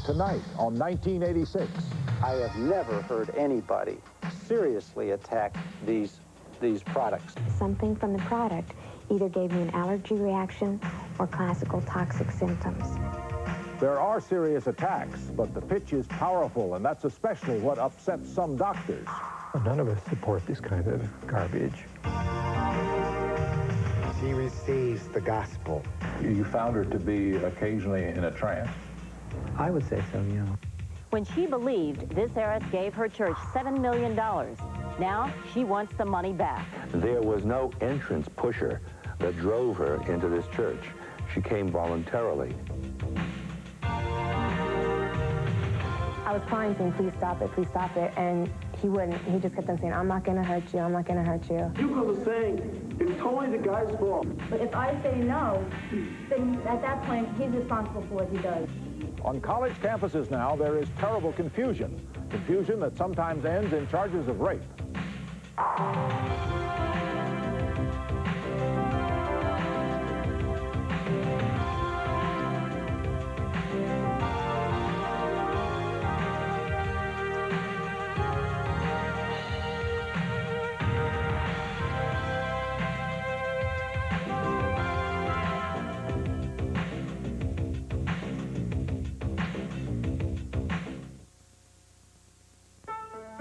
tonight on 1986. I have never heard anybody seriously attack these products. Something from the product either gave me an allergy reaction or classical toxic symptoms. There are serious attacks, but the pitch is powerful, and that's especially what upsets some doctors. None of us support this kind of garbage. She receives the gospel. You found her to be occasionally in a trance? I would say so, yeah. When she believed this heiress gave her church $7 million, now she wants the money back. There was no entrance pusher that drove her into this church. She came voluntarily. I was crying saying, please stop it, and he wouldn't. He just kept on saying, I'm not gonna hurt you, I'm not gonna hurt you. You girls are saying it's totally the guy's fault. But if I say no, then at that point, he's responsible for what he does. On college campuses now, there is terrible confusion. Confusion that sometimes ends in charges of rape.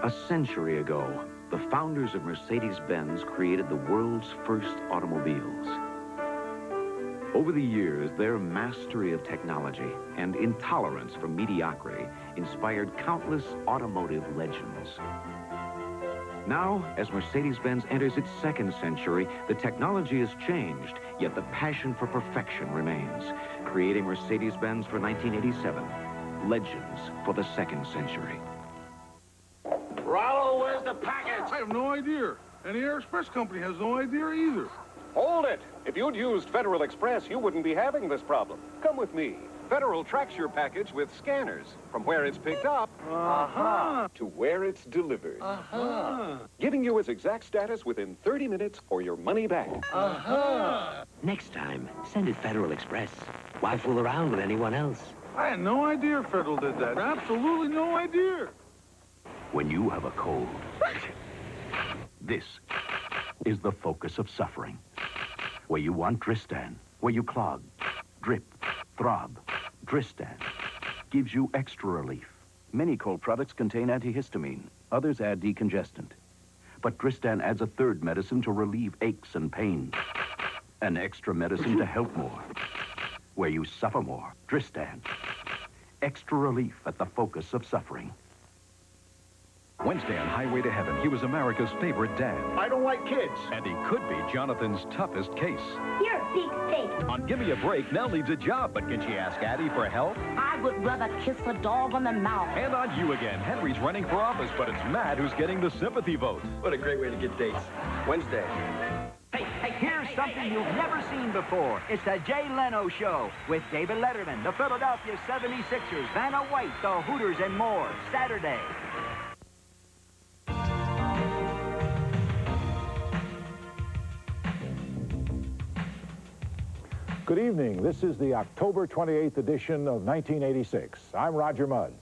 A century ago, the founders of Mercedes-Benz created the world's first automobiles. Over the years, their mastery of technology and intolerance for mediocrity inspired countless automotive legends. Now, as Mercedes-Benz enters its second century, the technology has changed, yet the passion for perfection remains, creating Mercedes-Benz for 1987, legends for the second century. Rollo, where's the package? I have no idea. And the Air Express company has no idea either. Hold it. If you'd used Federal Express, you wouldn't be having this problem. Come with me. Federal tracks your package with scanners from where it's picked up to where it's delivered. Giving you its exact status within 30 minutes or your money back. Next time, send it Federal Express. Why fool around with anyone else? I had no idea Federal did that. Absolutely no idea. When you have a cold, this is the focus of suffering. Where you want Dristan, where you clog, drip, throb, Dristan gives you extra relief. Many cold products contain antihistamine. Others add decongestant. But Dristan adds a third medicine to relieve aches and pains. An extra medicine to help more. Where you suffer more, Dristan. Extra relief at the focus of suffering. Wednesday on Highway to Heaven, he was America's favorite dad. I don't like kids. And he could be Jonathan's toughest case. You're a big fake. On Gimme a Break, Nell needs a job, but can she ask Addie for help? I would rather kiss a dog on the mouth. And on You Again, Henry's running for office, but it's Matt who's getting the sympathy vote. What a great way to get dates. Wednesday. Hey, here's something you've never seen before. It's the Jay Leno Show with David Letterman, the Philadelphia 76ers, Vanna White, the Hooters, and more. Saturday. Good evening. This is the October 28th edition of 1986. I'm Roger Mudd.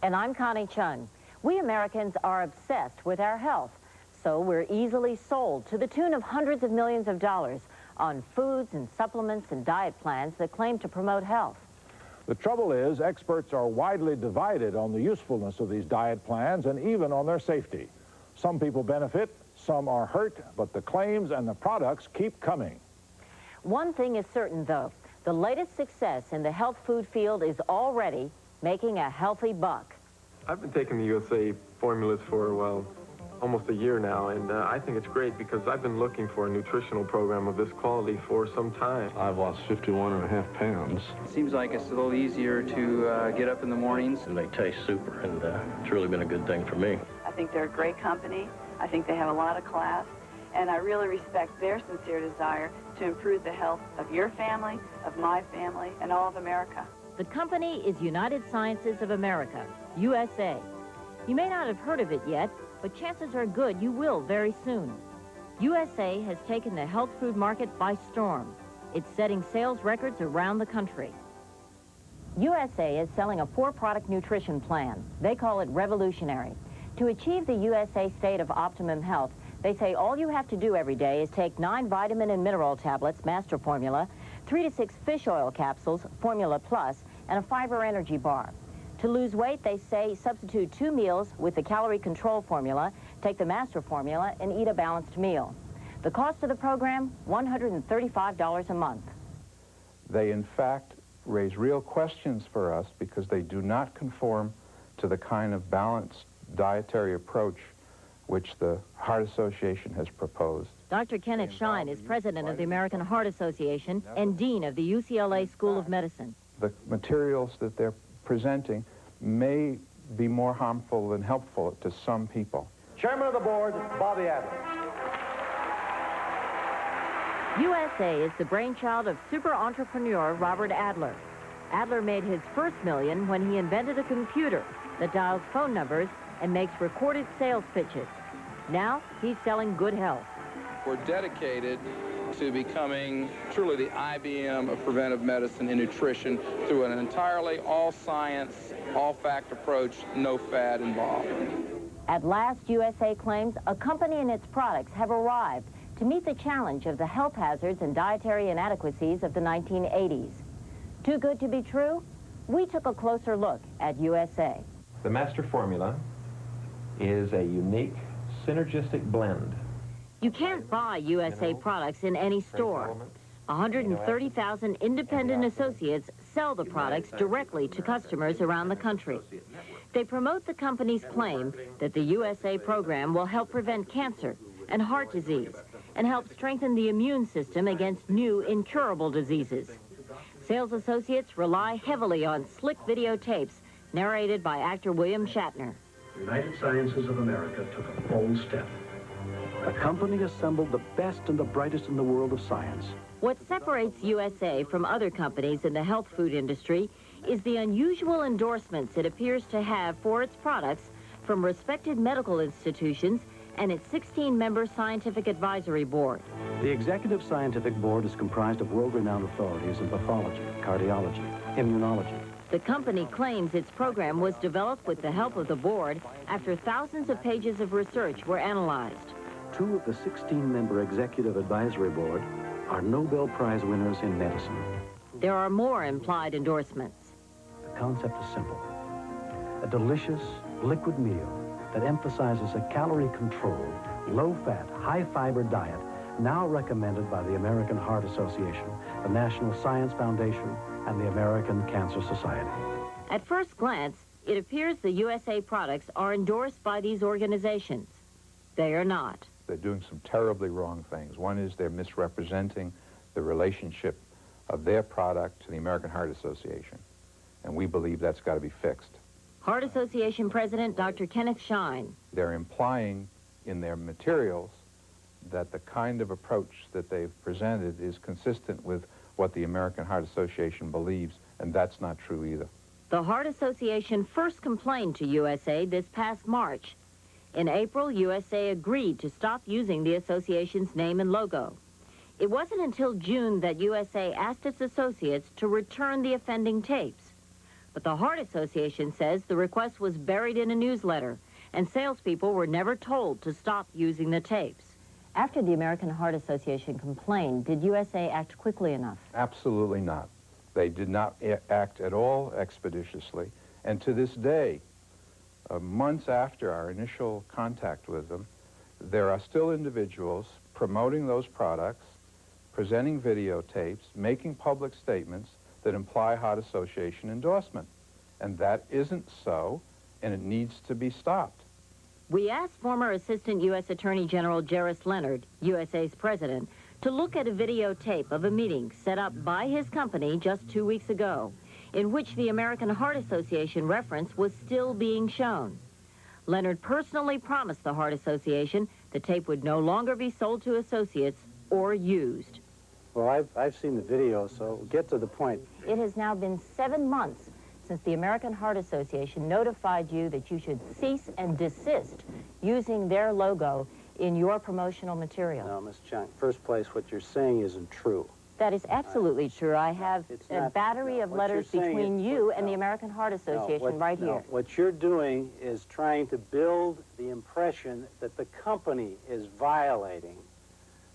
And I'm Connie Chung. We Americans are obsessed with our health, so we're easily sold to the tune of hundreds of millions of dollars on foods and supplements and diet plans that claim to promote health. The trouble is, experts are widely divided on the usefulness of these diet plans and even on their safety. Some people benefit, some are hurt, but the claims and the products keep coming. One thing is certain, though. The latest success in the health food field is already making a healthy buck. I've been taking the USA formulas for, well, almost a year now, and I think it's great because I've been looking for a nutritional program of this quality for some time. I've lost 51.5 pounds. Seems like it's a little easier to get up in the mornings. And they taste super, and it's really been a good thing for me. I think they're a great company. I think they have a lot of class. And I really respect their sincere desire to improve the health of your family, of my family, and all of America. The company is United Sciences of America, USA. You may not have heard of it yet, but chances are good you will very soon. USA has taken the health food market by storm. It's setting sales records around the country. USA is selling a 4-product nutrition plan. They call it revolutionary. To achieve the USA state of optimum health, they say all you have to do every day is take 9 vitamin and mineral tablets, Master Formula, 3 to 6 fish oil capsules, Formula Plus, and a fiber energy bar. To lose weight, they say substitute 2 meals with the calorie control formula, take the Master Formula, and eat a balanced meal. The cost of the program, $135 a month. They, in fact, raise real questions for us because they do not conform to the kind of balanced dietary approach which the Heart Association has proposed. Dr. Kenneth Shine is president of the American Heart Association and dean of the UCLA School of Medicine. The materials that they're presenting may be more harmful than helpful to some people. Chairman of the board, Bobby Adler. USA is the brainchild of super entrepreneur Robert Adler. Adler made his first million when he invented a computer that dials phone numbers and makes recorded sales pitches. Now he's selling good health. We're dedicated to becoming truly the IBM of preventive medicine and nutrition through an entirely all-science, all-fact approach, no fad involved. At last, USA claims a company and its products have arrived to meet the challenge of the health hazards and dietary inadequacies of the 1980s. Too good to be true? We took a closer look at USA. The Master Formula is a unique, synergistic blend. You can't buy USA products in any store. 130,000 independent associates sell the products directly to customers around the country. They promote the company's claim that the USA program will help prevent cancer and heart disease and help strengthen the immune system against new incurable diseases. Sales associates rely heavily on slick videotapes narrated by actor William Shatner. United Sciences of America took a bold step. The company assembled the best and the brightest in the world of science. What separates USA from other companies in the health food industry is the unusual endorsements it appears to have for its products from respected medical institutions and its 16-member scientific advisory board. The Executive Scientific Board is comprised of world-renowned authorities in pathology, cardiology, immunology. The company claims its program was developed with the help of the board after thousands of pages of research were analyzed. 2 of the 16-member Executive Advisory Board are Nobel Prize winners in medicine. There are more implied endorsements. The concept is simple. A delicious, liquid meal that emphasizes a calorie-controlled, low-fat, high-fiber diet now recommended by the American Heart Association, the National Science Foundation, and the American Cancer Society. At first glance, it appears the USA products are endorsed by these organizations. They are not. They're doing some terribly wrong things. One is they're misrepresenting the relationship of their product to the American Heart Association, and we believe that's got to be fixed. Heart Association President Dr. Kenneth Shine. They're implying in their materials that the kind of approach that they've presented is consistent with what the American Heart Association believes, and that's not true either. The Heart Association first complained to USA this past March. In April, USA agreed to stop using the association's name and logo. It wasn't until June that USA asked its associates to return the offending tapes. But the Heart Association says the request was buried in a newsletter, and salespeople were never told to stop using the tapes. After the American Heart Association complained, did USA act quickly enough? Absolutely not. They did not act at all expeditiously, and to this day, months after our initial contact with them, there are still individuals promoting those products, presenting videotapes, making public statements that imply Heart Association endorsement. And that isn't so, and it needs to be stopped. We asked former Assistant U.S. Attorney General Jairus Leonard, USA's president, to look at a videotape of a meeting set up by his company just 2 weeks ago, in which the American Heart Association reference was still being shown. Leonard personally promised the Heart Association the tape would no longer be sold to associates or used. Well, I've seen the video, so get to the point. It has now been 7 months since the American Heart Association notified you that you should cease and desist using their logo in your promotional material. No, Ms. Chung, first place, what you're saying isn't true. That is absolutely true. I have a battery of what letters you're saying between is- you and the American Heart Association right here. What you're doing is trying to build the impression that the company is violating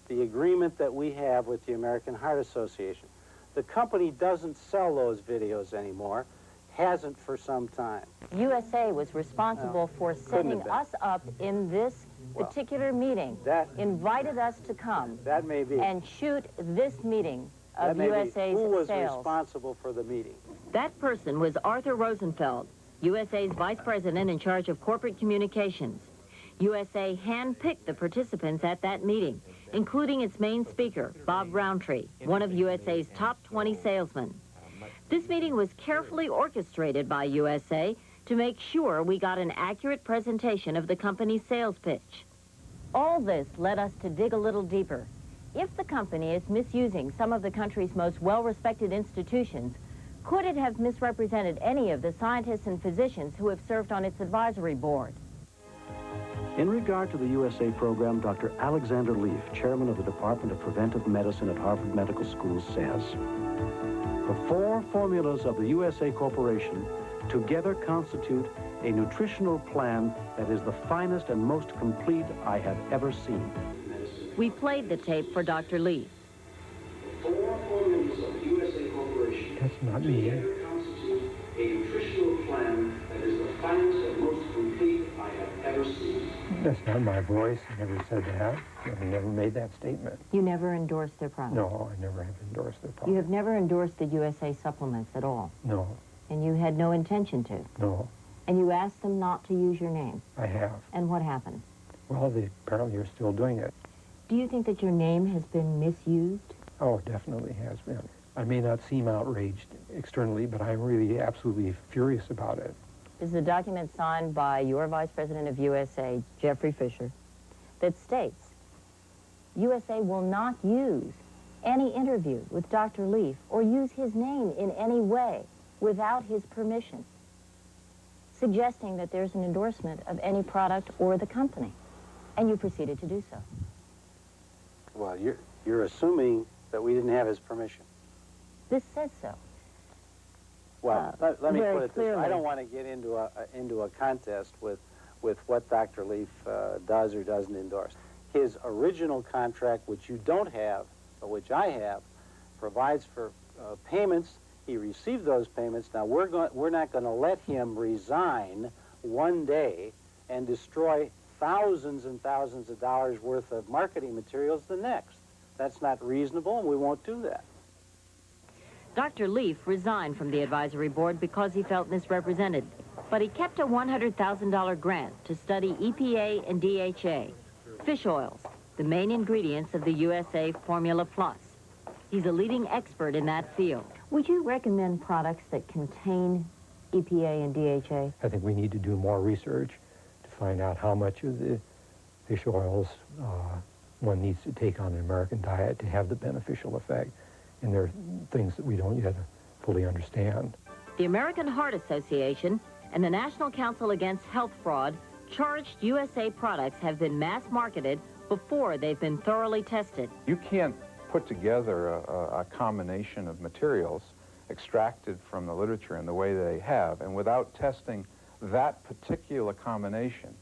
the agreement that we have with the American Heart Association. The company doesn't sell those videos anymore, hasn't for some time. USA was responsible for setting us up in this particular meeting, invited us to come That may be. and shoot this meeting That of may be. USA's Who was sales. responsible for the meeting? That person was Arthur Rosenfeld, USA's vice president in charge of corporate communications. USA handpicked the participants at that meeting, including its main speaker, Bob Roundtree, one of USA's top 20 salesmen. This meeting was carefully orchestrated by USA to make sure we got an accurate presentation of the company's sales pitch. All this led us to dig a little deeper. If the company is misusing some of the country's most well-respected institutions, could it have misrepresented any of the scientists and physicians who have served on its advisory board? In regard to the USA program, Dr. Alexander Leaf, chairman of the Department of Preventive Medicine at Harvard Medical School, says, the 4 formulas of the USA Corporation together constitute a nutritional plan that is the finest and most complete I have ever seen. We played the tape for Dr. Leaf. 4 formulas of the USA Corporation. That's not me. Together constitute a nutritional plan that is the finest and most complete I have ever seen. That's not my voice. I never said that. I never made that statement. You never endorsed their product? No, I never have endorsed their product. You have never endorsed the USA supplements at all? No. And you had no intention to? No. And you asked them not to use your name? I have. And what happened? Well, they apparently are still doing it. Do you think that your name has been misused? Oh, it definitely has been. I may not seem outraged externally, but I'm really absolutely furious about it. This is a document signed by your Vice President of USA, Jeffrey Fisher, that states USA will not use any interview with Dr. Leaf or use his name in any way without his permission, suggesting that there's an endorsement of any product or the company. And you proceeded to do so. Well, you're assuming that we didn't have his permission. This says so. Well, let me very put it this way. clearly. I don't want to get into a contest with what Dr. Leaf does or doesn't endorse. His original contract, which you don't have, but which I have, provides for payments. He received those payments. Now, we're not going to let him resign one day and destroy thousands and thousands of dollars worth of marketing materials the next. That's not reasonable, and we won't do that. Dr. Leaf resigned from the advisory board because he felt misrepresented, but he kept a $100,000 grant to study EPA and DHA, fish oils, the main ingredients of the USA Formula Plus. He's a leading expert in that field. Would you recommend products that contain EPA and DHA? I think we need to do more research to find out how much of the fish oils one needs to take on an American diet to have the beneficial effect. And there are things that we don't yet fully understand. The American Heart Association and the National Council Against Health Fraud charged USA products have been mass-marketed before they've been thoroughly tested. You can't put together a combination of materials extracted from the literature in the way they have, and without testing that particular combination,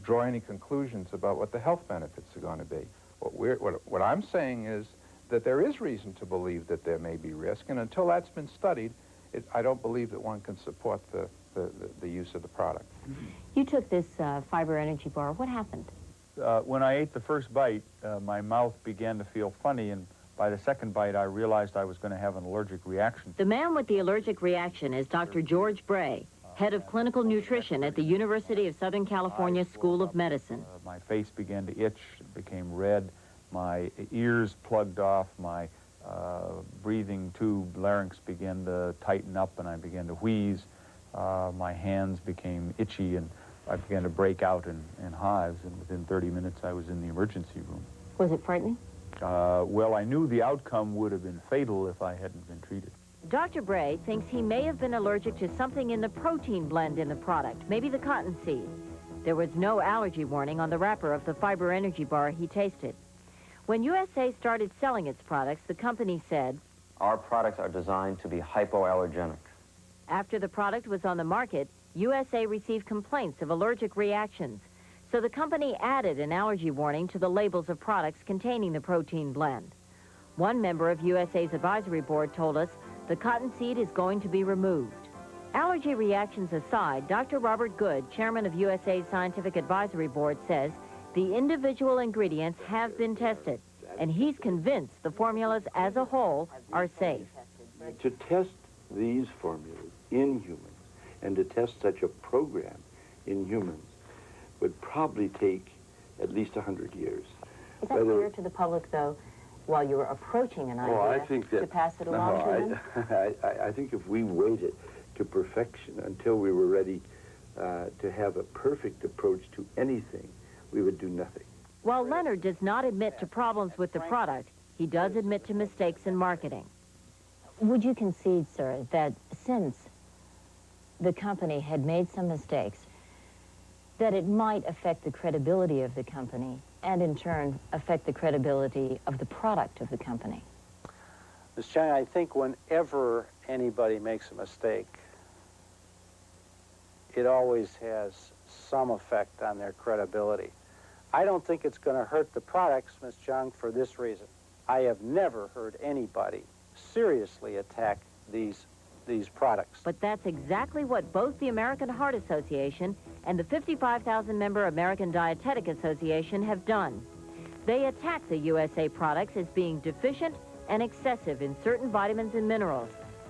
draw any conclusions about what the health benefits are going to be. What I'm saying is that there is reason to believe that there may be risk, and until that's been studied, I don't believe that one can support the use of the product. You took this fiber energy bar. What happened? When I ate the first bite, my mouth began to feel funny, and by the second bite, I realized I was going to have an allergic reaction. The man with the allergic reaction is Dr. George Bray, head of clinical nutrition at the University of Southern California School of Medicine. My face began to itch, it became red, my ears plugged off, my breathing tube, larynx began to tighten up, and I began to wheeze. My hands became itchy, and I began to break out in hives, and within 30 minutes I was in the emergency room. Was it frightening? Well, I knew the outcome would have been fatal if I hadn't been treated. Dr. Bray thinks he may have been allergic to something in the protein blend in the product, maybe the cottonseed. There was no allergy warning on the wrapper of the fiber energy bar he tasted. When USA started selling its products, the company said, "Our products are designed to be hypoallergenic." After the product was on the market, USA received complaints of allergic reactions, so the company added an allergy warning to the labels of products containing the protein blend. One member of USA's advisory board told us the cottonseed is going to be removed. Allergy reactions aside, Dr. Robert Good, chairman of USA's Scientific Advisory Board, says the individual ingredients have been tested, and he's convinced the formulas as a whole are safe. To test these formulas in humans and to test such a program in humans would probably take at least 100 years. Is that clear to the public, though, while you were approaching an idea, I think that, to pass it along to them? I think if we waited to perfection until we were ready to have a perfect approach to anything, we would do nothing. While Leonard does not admit to problems with the product, he does admit to mistakes in marketing. Would you concede, sir, that since the company had made some mistakes, that it might affect the credibility of the company and, in turn, affect the credibility of the product of the company? Ms. Chung, I think whenever anybody makes a mistake, it always has some effect on their credibility. I don't think it's going to hurt the products, Ms. Chung, for this reason. I have never heard anybody seriously attack these products. But that's exactly what both the American Heart Association and the 55,000-member American Dietetic Association have done. They attack the USA products as being deficient and excessive in certain vitamins and minerals,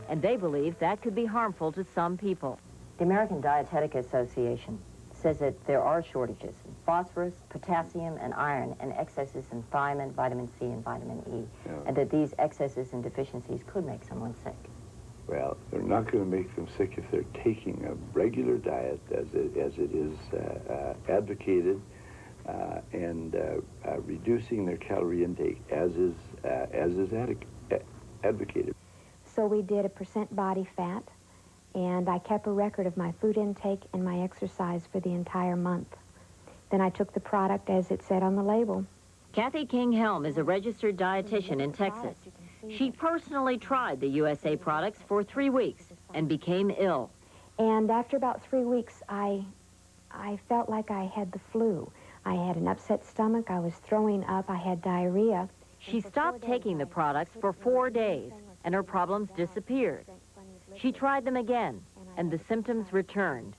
and they believe that could be harmful to some people. The American Dietetic Association says that there are shortages in phosphorus, potassium, and iron, and excesses in thiamine, vitamin C, and vitamin E, and that these excesses and deficiencies could make someone sick. Well, they're not going to make them sick if they're taking a regular diet as it is advocated and reducing their calorie intake as is advocated. So we did a % body fat, and I kept a record of my food intake and my exercise for the entire month. Then I took the product as it said on the label. Kathy King-Helm is a registered dietitian in Texas. She personally tried the USA products for 3 weeks and became ill. And after about 3 weeks, I felt like I had the flu. I had an upset stomach, I was throwing up, I had diarrhea. She stopped taking the products for 4 days, and her problems disappeared. She tried them again, and the symptoms returned.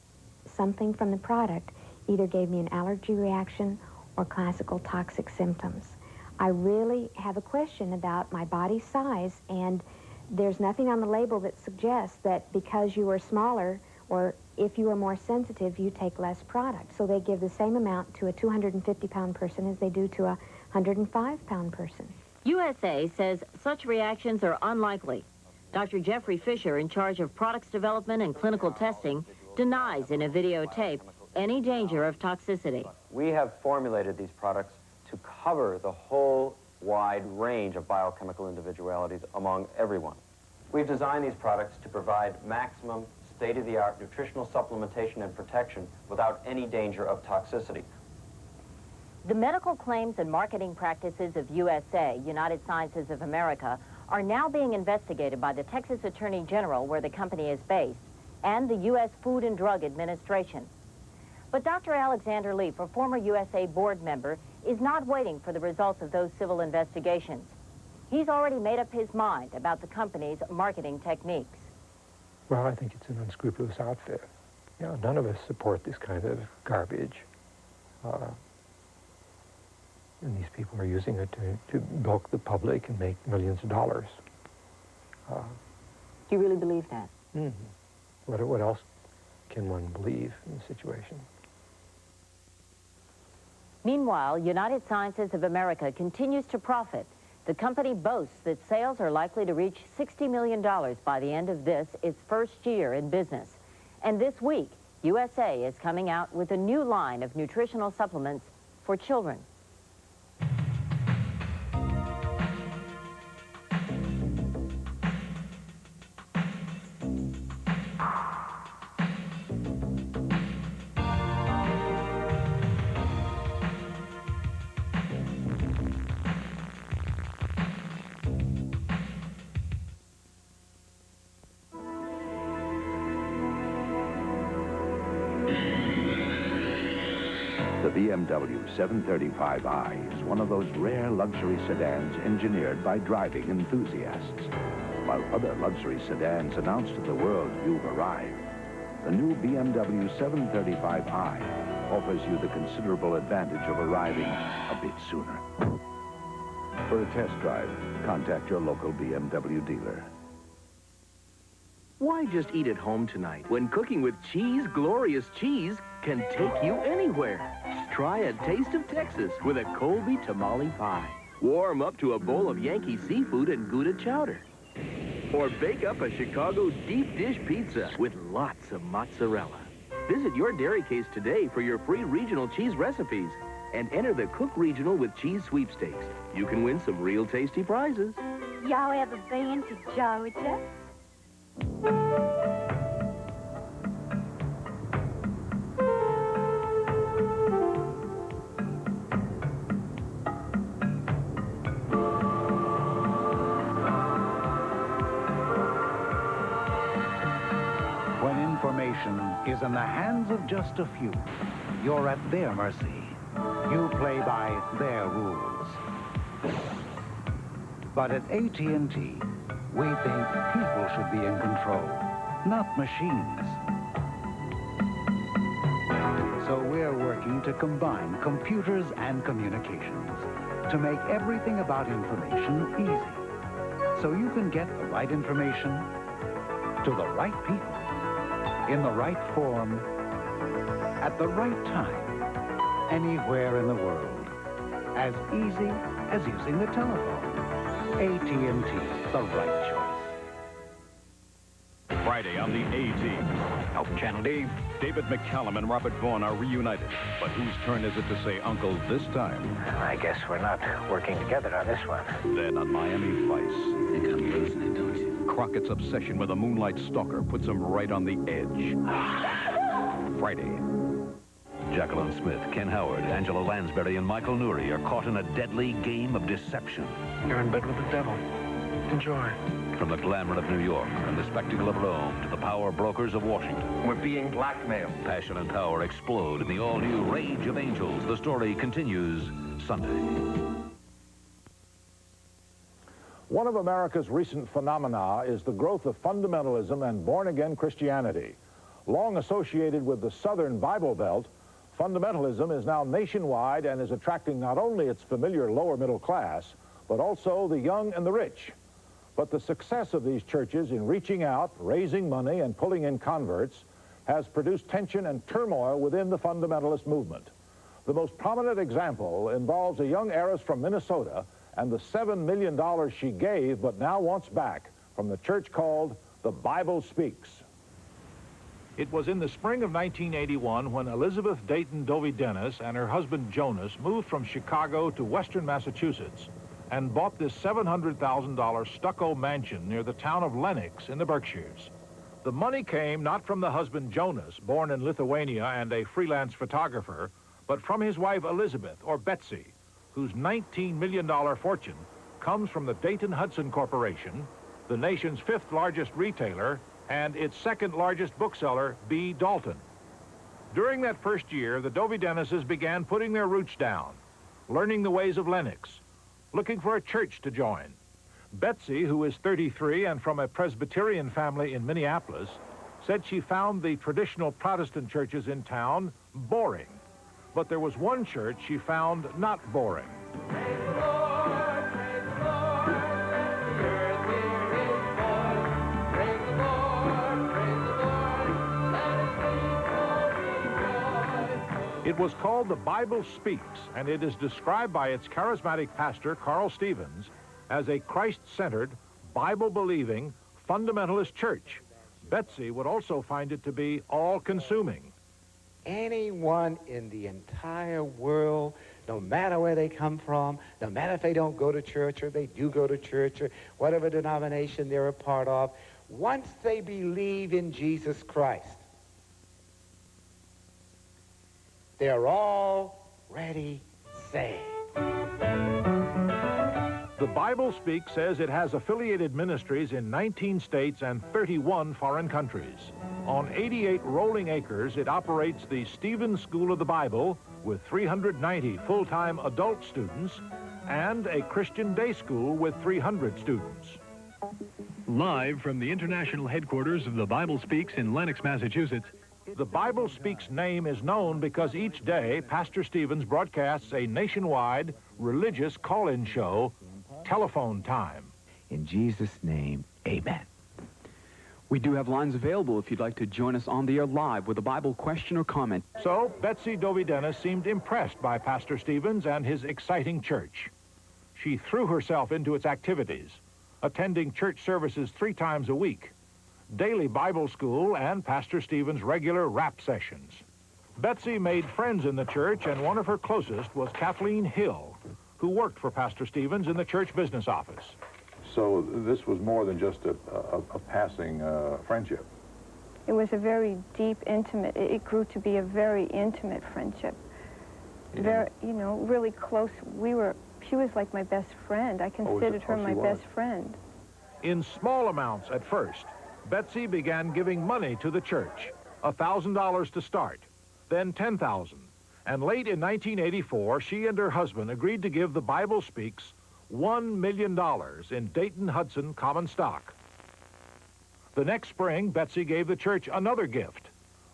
Something from the product either gave me an allergy reaction or classical toxic symptoms. I really have a question about my body size, and there's nothing on the label that suggests that because you are smaller or if you are more sensitive, you take less product. So they give the same amount to a 250-pound person as they do to a 105-pound person. USA says such reactions are unlikely. Dr. Jeffrey Fisher, in charge of products development and clinical testing, denies in a videotape any danger of toxicity. We have formulated these products to cover the whole wide range of biochemical individualities among everyone. We've designed these products to provide maximum state-of-the-art nutritional supplementation and protection without any danger of toxicity. The medical claims and marketing practices of USA, United Sciences of America, are now being investigated by the Texas Attorney General, where the company is based, and the U.S. Food and Drug Administration. But Dr. Alexander Leaf, a former USA board member, is not waiting for the results of those civil investigations. He's already made up his mind about the company's marketing techniques. Well, I think it's an unscrupulous outfit. You know, none of us support this kind of garbage. And these people are using it to bilk the public and make millions of dollars. Do you really believe that? Mm-hmm. What else can one believe in the situation? Meanwhile, United Sciences of America continues to profit. The company boasts that sales are likely to reach $60 million by the end of this, its first year in business. And this week, USA is coming out with a new line of nutritional supplements for children. The BMW 735i is one of those rare luxury sedans engineered by driving enthusiasts. While other luxury sedans announce to the world you've arrived, the new BMW 735i offers you the considerable advantage of arriving a bit sooner. For a test drive, contact your local BMW dealer. Why just eat at home tonight when cooking with Cheese Glorious Cheese can take you anywhere? Try a taste of Texas with a Colby tamale pie. Warm up to a bowl of Yankee seafood and Gouda chowder. Or bake up a Chicago deep dish pizza with lots of mozzarella. Visit your Dairy Case today for your free regional cheese recipes and enter the Cook Regional with Cheese Sweepstakes. You can win some real tasty prizes. Y'all ever been to Georgia? When information is in the hands of just a few, you're at their mercy. You play by their rules. But at AT&T, we think people should be in control, not machines. So we're working to combine computers and communications to make everything about information easy. So you can get the right information to the right people, in the right form, at the right time, anywhere in the world. As easy as using the telephone. AT&T, the right choice. Friday on the A-Team. Help, Channel D. David McCallum and Robert Vaughn are reunited. But whose turn is it to say uncle this time? I guess we're not working together on this one. Then on Miami Vice. You think I'm losing it, don't you? Crockett's obsession with a moonlight stalker puts him right on the edge. Friday. Jacqueline Smith, Ken Howard, Angela Lansbury, and Michael Nouri are caught in a deadly game of deception. You're in bed with the devil. Enjoy. From the glamour of New York and the spectacle of Rome to the power brokers of Washington. We're being blackmailed. Passion and power explode in the all-new Rage of Angels. The story continues Sunday. One of America's recent phenomena is the growth of fundamentalism and born-again Christianity. Long associated with the Southern Bible Belt, fundamentalism is now nationwide and is attracting not only its familiar lower middle class, but also the young and the rich. But the success of these churches in reaching out, raising money, and pulling in converts has produced tension and turmoil within the fundamentalist movement. The most prominent example involves a young heiress from Minnesota and the $7 million she gave but now wants back from the church called The Bible Speaks. It was in the spring of 1981 when Elizabeth Dayton Dovey Dennis and her husband Jonas moved from Chicago to western Massachusetts and bought this $700,000 stucco mansion near the town of Lenox in the Berkshires. The money came not from the husband Jonas, born in Lithuania and a freelance photographer, but from his wife Elizabeth, or Betsy, whose $19 million fortune comes from the Dayton-Hudson Corporation, the nation's fifth largest retailer, and its second largest bookseller, B. Dalton. During that first year, the Dovey Dennises began putting their roots down, learning the ways of Lenox, looking for a church to join. Betsy, who is 33 and from a Presbyterian family in Minneapolis, said she found the traditional Protestant churches in town boring. But there was one church she found not boring. It was called The Bible Speaks, and it is described by its charismatic pastor, Carl Stevens, as a Christ-centered, Bible-believing, fundamentalist church. Betsy would also find it to be all-consuming. Anyone in the entire world, no matter where they come from, no matter if they don't go to church or they do go to church or whatever denomination they're a part of, once they believe in Jesus Christ, they're already saved. The Bible Speak says it has affiliated ministries in 19 states and 31 foreign countries. On 88 rolling acres, it operates the Stevens School of the Bible with 390 full-time adult students and a Christian day school with 300 students. Live from the international headquarters of the Bible Speaks in Lenox, Massachusetts. The Bible Speaks name is known because each day Pastor Stevens broadcasts a nationwide religious call-in show, Telephone Time. In Jesus' name, amen. We do have lines available if you'd like to join us on the air live with a Bible question or comment. So, Betsy Dovey Dennis seemed impressed by Pastor Stevens and his exciting church. She threw herself into its activities, attending church services 3 times a week, daily Bible school, and Pastor Stevens' regular rap sessions. Betsy made friends in the church, and one of her closest was Kathleen Hill, who worked for Pastor Stevens in the church business office. So this was more than just a passing friendship. It was a very deep, intimate, it grew to be a very intimate friendship. Yeah. Very, you know, really close. She was like my best friend. I considered her my best friend. In small amounts at first, Betsy began giving money to the church, $1,000 to start, then $10,000. And late in 1984, she and her husband agreed to give the Bible Speaks $1 million in Dayton-Hudson common stock. The next spring, Betsy gave the church another gift,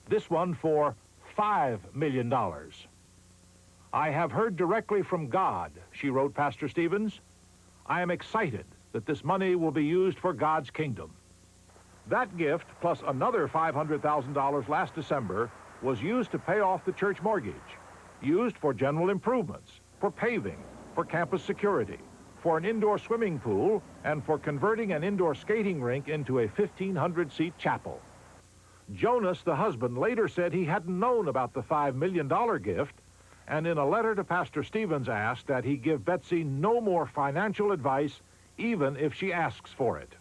this one for $5 million. I have heard directly from God, she wrote Pastor Stevens. I am excited that this money will be used for God's kingdom. That gift, plus another $500,000 last December, was used to pay off the church mortgage, used for general improvements, for paving, for campus security, for an indoor swimming pool, and for converting an indoor skating rink into a 1,500-seat chapel. Jonas, the husband, later said he hadn't known about the $5 million gift, and in a letter to Pastor Stevens asked that he give Betsy no more financial advice, even if she asks for it.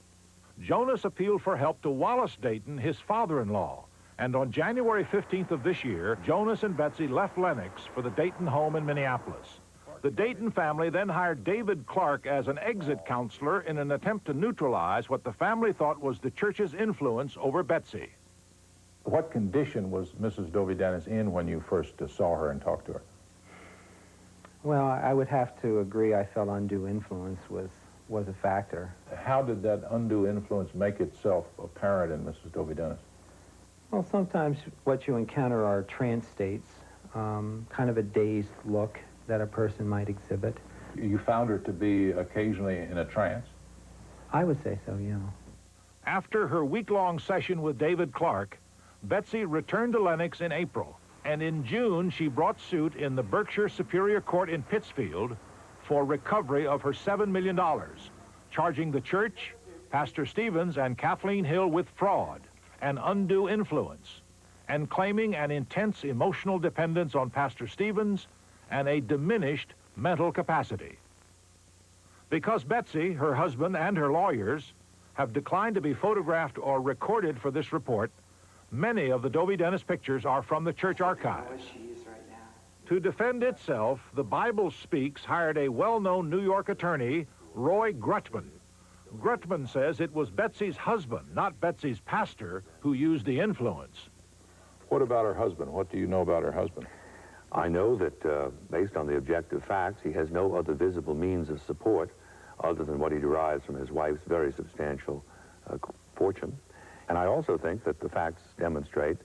Jonas appealed for help to Wallace Dayton, his father-in-law, and on January 15th of this year, Jonas and Betsy left Lenox for the Dayton home in Minneapolis. The Dayton family then hired David Clark as an exit counselor in an attempt to neutralize what the family thought was the church's influence over Betsy. What condition was Mrs. Dovey Dennis in when you first saw her and talked to her? Well, I would have to agree. I felt undue influence was a factor. How did that undue influence make itself apparent in Mrs. Dovey Dennis? Well, sometimes what you encounter are trance states, kind of a dazed look that a person might exhibit. You found her to be occasionally in a trance? I would say so, yeah. After her week-long session with David Clark, Betsy returned to Lenox in April, and in June she brought suit in the Berkshire Superior Court in Pittsfield for recovery of her $7 million, charging the church, Pastor Stevens, and Kathleen Hill with fraud and undue influence, and claiming an intense emotional dependence on Pastor Stevens and a diminished mental capacity. Because Betsy, her husband, and her lawyers have declined to be photographed or recorded for this report, many of the Dovey Dennis pictures are from the church archives. To defend itself, the Bible Speaks hired a well-known New York attorney, Roy Grutman. Grutman says it was Betsy's husband, not Betsy's pastor, who used the influence. What about her husband? What do you know about her husband? I know that, based on the objective facts, he has no other visible means of support other than what he derives from his wife's very substantial fortune. And I also think that the facts demonstrate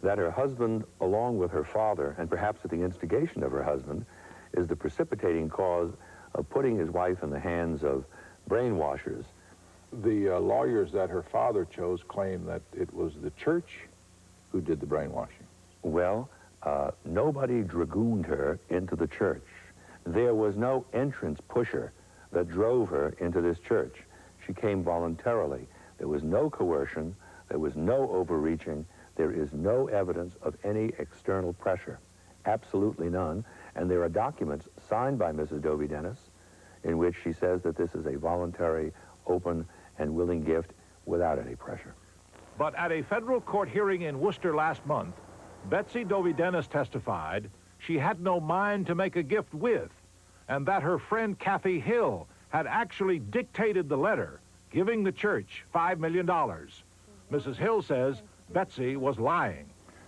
that her husband, along with her father, and perhaps at the instigation of her husband, is the precipitating cause of putting his wife in the hands of brainwashers. The lawyers that her father chose claim that it was the church who did the brainwashing. Well, nobody dragooned her into the church. There was no entrance pusher that drove her into this church. She came voluntarily. There was no coercion. There was no overreaching. There is no evidence of any external pressure. Absolutely none. And there are documents signed by Mrs. Dovey Dennis in which she says that this is a voluntary, open, and willing gift without any pressure. But at a federal court hearing in Worcester last month, Betsy Dovey Dennis testified she had no mind to make a gift with, and that her friend Kathy Hill had actually dictated the letter giving the church $5 million. Mrs. Hill says Betsy was lying.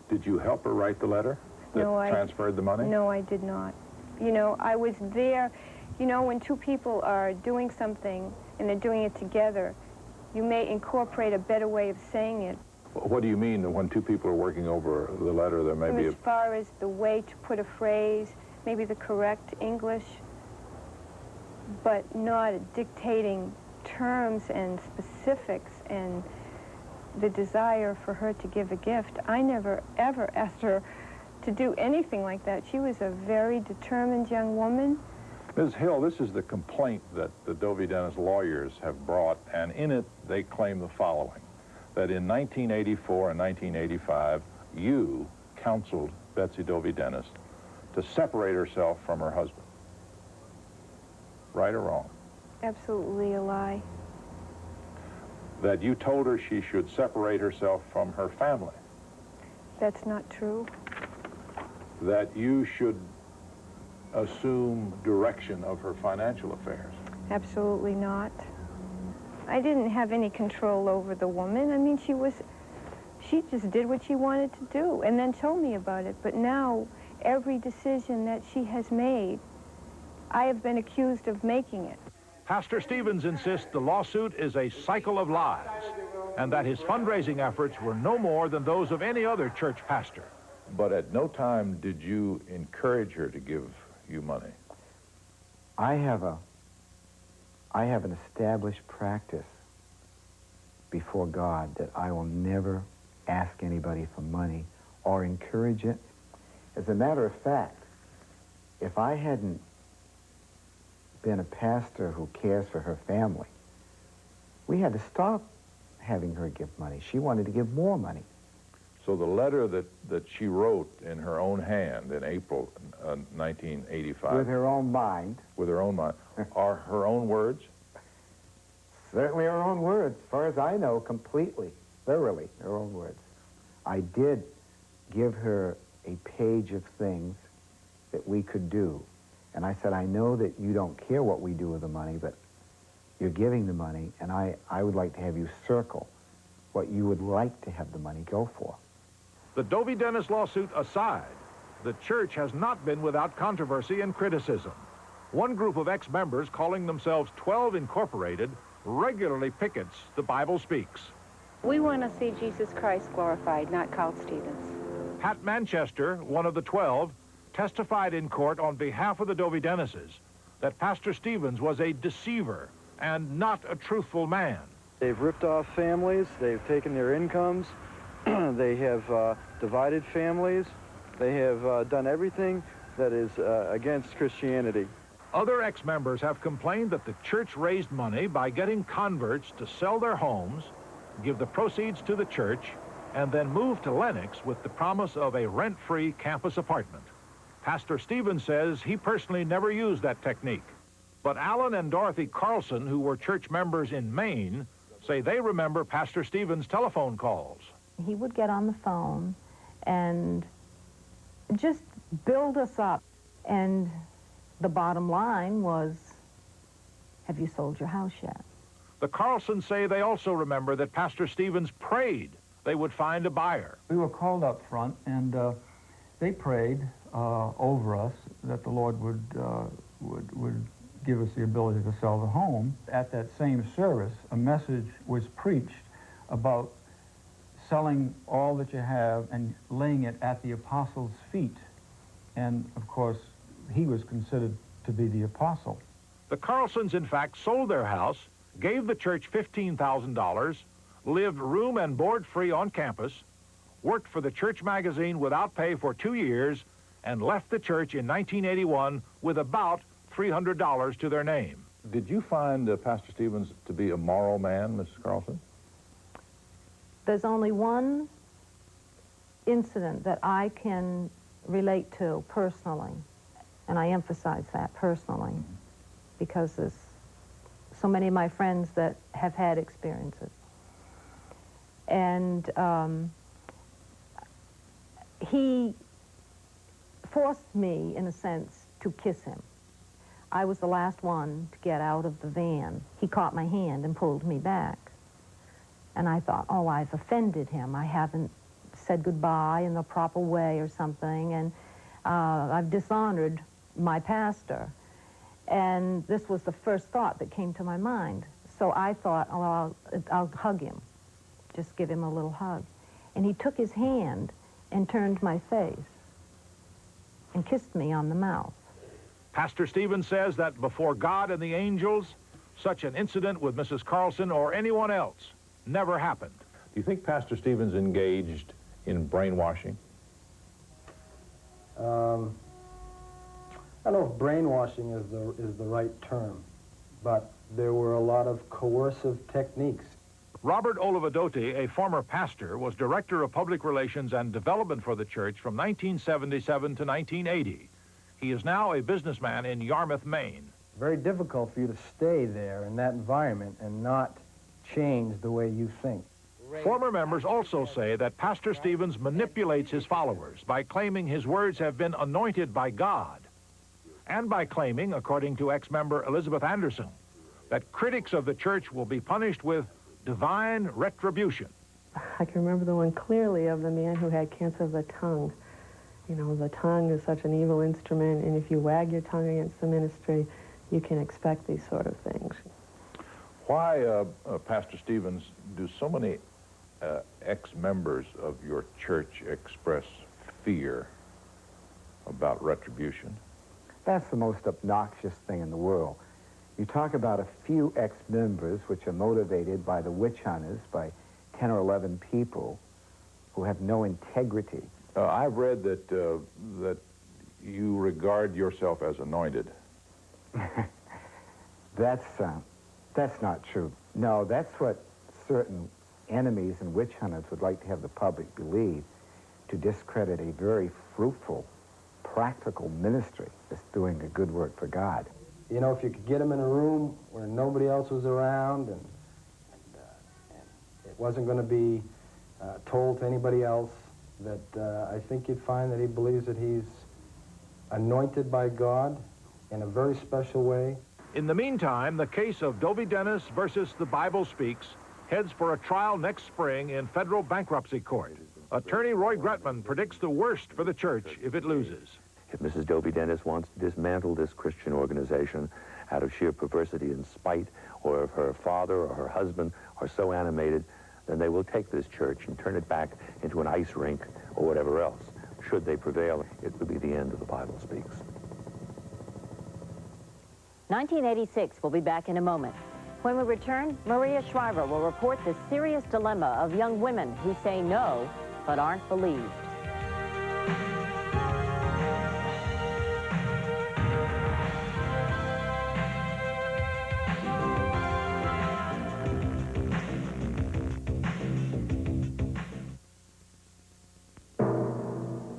Did you help her write the letter that transferred the money? No, I did not. You know, I was there. You know, when two people are doing something and they're doing it together, you may incorporate a better way of saying it. What do you mean when two people are working over the letter, there may be as far as the way to put a phrase, maybe the correct English, but not dictating terms and specifics and the desire for her to give a gift. I never, ever asked her to do anything like that. She was a very determined young woman. Ms. Hill, this is the complaint that the Dovey Dennis lawyers have brought, and in it they claim the following, that in 1984 and 1985, you counseled Betsy Dovey Dennis to separate herself from her husband. Right or wrong? Absolutely a lie. That you told her she should separate herself from her family. That's not true. That you should assume direction of her financial affairs. Absolutely not. I didn't have any control over the woman. I mean, she just did what she wanted to do and then told me about it. But now, every decision that she has made, I have been accused of making it. Pastor Stevens insists the lawsuit is a cycle of lies and that his fundraising efforts were no more than those of any other church pastor. But at no time did you encourage her to give you money. I have an established practice before God that I will never ask anybody for money or encourage it. As a matter of fact, if I hadn't been a pastor who cares for her family, we had to stop having her give money. She wanted to give more money. So the letter that she wrote in her own hand in April 1985... With her own mind. With her own mind. Are her own words? Certainly her own words. As far as I know, completely, thoroughly, her own words. I did give her a page of things that we could do. And I said, I know that you don't care what we do with the money, but you're giving the money, and I would like to have you circle what you would like to have the money go for. The Dovey Dennis lawsuit aside, the church has not been without controversy and criticism. One group of ex-members, calling themselves 12 Incorporated, regularly pickets the Bible Speaks. We want to see Jesus Christ glorified, not Carl Stevens. Pat Manchester, one of the 12, testified in court on behalf of the Dovey Dennises that Pastor Stevens was a deceiver and not a truthful man. They've ripped off families, they've taken their incomes, they have divided families, they have done everything that is against Christianity. Other ex-members have complained that the church raised money by getting converts to sell their homes, give the proceeds to the church, and then move to Lenox with the promise of a rent-free campus apartment. Pastor Stevens says he personally never used that technique. But Alan and Dorothy Carlson, who were church members in Maine, say they remember Pastor Stevens' telephone calls. He would get on the phone and just build us up. And the bottom line was, have you sold your house yet? The Carlsons say they also remember that Pastor Stevens prayed they would find a buyer. We were called up front, and they prayed over us that the Lord would give us the ability to sell the home. At that same service, a message was preached about selling all that you have and laying it at the apostles' feet. And, of course, he was considered to be the apostle. The Carlsons, in fact, sold their house, gave the church $15,000, lived room and board free on campus, worked for the church magazine without pay for 2 years, and left the church in 1981 with about $300 to their name. Did you find Pastor Stevens to be a moral man, Mrs. Carlson? There's only one incident that I can relate to personally, and I emphasize that personally, because there's so many of my friends that have had experiences. And he forced me, in a sense, to kiss him. I was the last one to get out of the van. He caught my hand and pulled me back. And I thought, oh, I've offended him. I haven't said goodbye in the proper way or something, and I've dishonored my pastor. And this was the first thought that came to my mind. So I thought, oh, I'll hug him, just give him a little hug. And he took his hand and turned my face and kissed me on the mouth. Pastor Stevens says that before God and the angels, such an incident with Mrs. Carlson or anyone else never happened. Do you think Pastor Stevens engaged in brainwashing? I don't know if brainwashing is the right term, but there were a lot of coercive techniques. Robert Olivadotti, a former pastor, was Director of Public Relations and Development for the church from 1977 to 1980. He is now a businessman in Yarmouth, Maine. Very difficult for you to stay there in that environment and not change the way you think. Former members also say that Pastor Stevens manipulates his followers by claiming his words have been anointed by God, and by claiming, according to ex-member Elizabeth Anderson, that critics of the church will be punished with divine retribution. I can remember the one clearly of the man who had cancer of the tongue. You know, the tongue is such an evil instrument, and if you wag your tongue against the ministry, you can expect these sort of things. Why, Pastor Stevens, do so many ex-members of your church express fear about retribution? That's the most obnoxious thing in the world. You talk about a few ex-members which are motivated by the witch hunters, by 10 or 11 people who have no integrity. I've read that you regard yourself as anointed. That's not true. No, that's what certain enemies and witch hunters would like to have the public believe, to discredit a very fruitful, practical ministry that's doing a good work for God. You know, if you could get them in a room where nobody else was around and it wasn't going to be told to anybody else, that I think you'd find that he believes that he's anointed by God in a very special way. In the meantime, the case of Dovie Dennis versus the Bible Speaks heads for a trial next spring in federal bankruptcy court. Attorney Roy Gretman predicts the worst for the church if it loses. If Mrs. Dovie Dennis wants to dismantle this Christian organization out of sheer perversity and spite, or if her father or her husband are so animated, then they will take this church and turn it back into an ice rink or whatever else. Should they prevail, it would be the end of the Bible Speaks. 1986 will be back in a moment. When we return, Maria Shriver will report the serious dilemma of young women who say no, but aren't believed.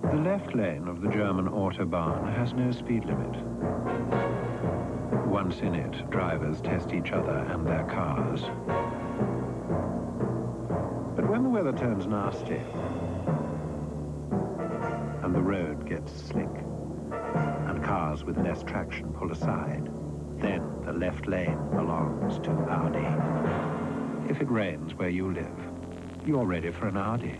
The left lane of the German Autobahn has no speed limit. Once in it, drivers test each other and their cars. But when the weather turns nasty and the road gets slick and cars with less traction pull aside, then the left lane belongs to Audi. If it rains where you live, you're ready for an Audi.